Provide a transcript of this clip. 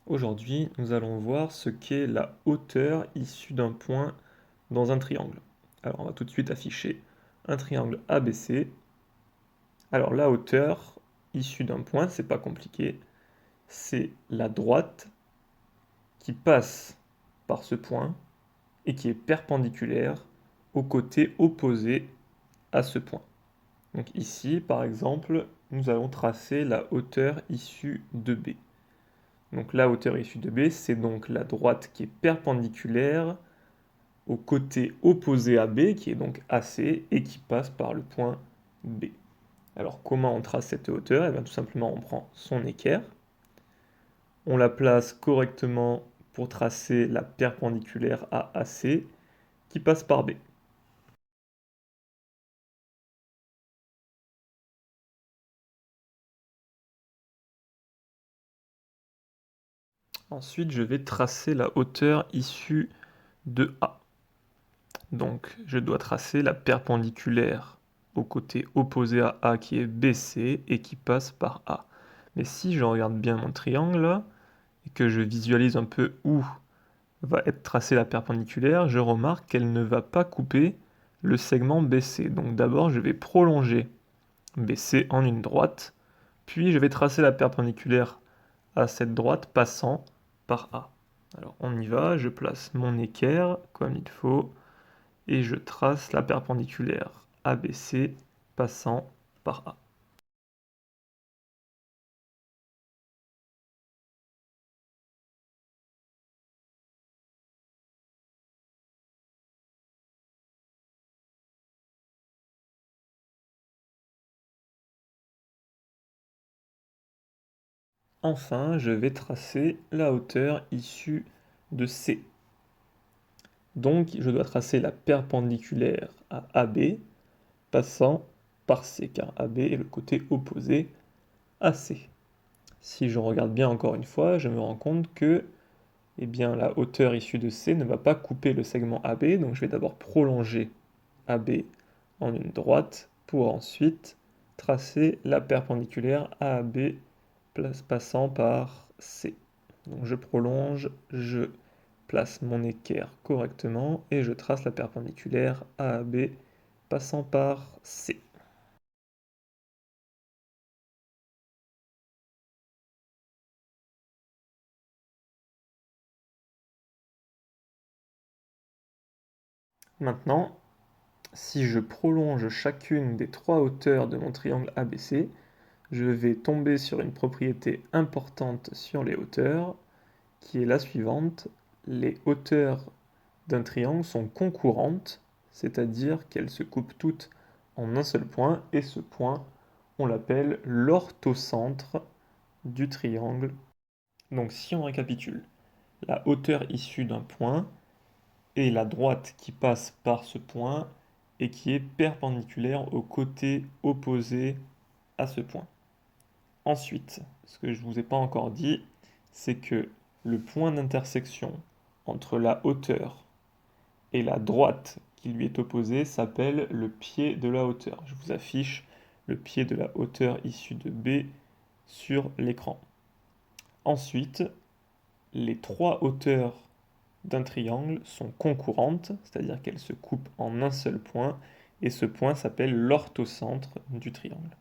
Aujourd'hui, nous allons voir ce qu'est la hauteur issue d'un point dans un triangle. Alors, on va tout de suite afficher un triangle ABC. Alors, la hauteur issue d'un point, c'est pas compliqué, c'est la droite qui passe par ce point et qui est perpendiculaire au côté opposé à ce point. Donc ici, par exemple, nous allons tracer la hauteur issue de B. Donc la hauteur issue de B, c'est donc la droite qui est perpendiculaire au côté opposé à B, qui est donc AC, et qui passe par le point B. Alors comment on trace cette hauteur? Eh bien tout simplement on prend son équerre, on la place correctement pour tracer la perpendiculaire à AC, qui passe par B. Ensuite, je vais tracer la hauteur issue de A. Donc, je dois tracer la perpendiculaire au côté opposé à A qui est BC et qui passe par A. Mais si je regarde bien mon triangle et que je visualise un peu où va être tracée la perpendiculaire, je remarque qu'elle ne va pas couper le segment BC. Donc d'abord, je vais prolonger BC en une droite, puis je vais tracer la perpendiculaire à cette droite passant par A. Alors on y va, je place mon équerre comme il faut, et je trace la perpendiculaire ABC passant par A. Enfin, je vais tracer la hauteur issue de C. Donc, je dois tracer la perpendiculaire à AB, passant par C, car AB est le côté opposé à C. Si je regarde bien encore une fois, je me rends compte que eh bien, la hauteur issue de C ne va pas couper le segment AB, donc je vais d'abord prolonger AB en une droite pour ensuite tracer la perpendiculaire à AB passant par C. Donc je prolonge, je place mon équerre correctement et je trace la perpendiculaire à AB passant par C. Maintenant, si je prolonge chacune des trois hauteurs de mon triangle ABC, je vais tomber sur une propriété importante sur les hauteurs, qui est la suivante. Les hauteurs d'un triangle sont concurrentes, c'est-à-dire qu'elles se coupent toutes en un seul point, et ce point, on l'appelle l'orthocentre du triangle. Donc si on récapitule, la hauteur issue d'un point est la droite qui passe par ce point et qui est perpendiculaire au côté opposé à ce point. Ensuite, ce que je ne vous ai pas encore dit, c'est que le point d'intersection entre la hauteur et la droite qui lui est opposée s'appelle le pied de la hauteur. Je vous affiche le pied de la hauteur issu de B sur l'écran. Ensuite, les trois hauteurs d'un triangle sont concurrentes, c'est-à-dire qu'elles se coupent en un seul point, et ce point s'appelle l'orthocentre du triangle.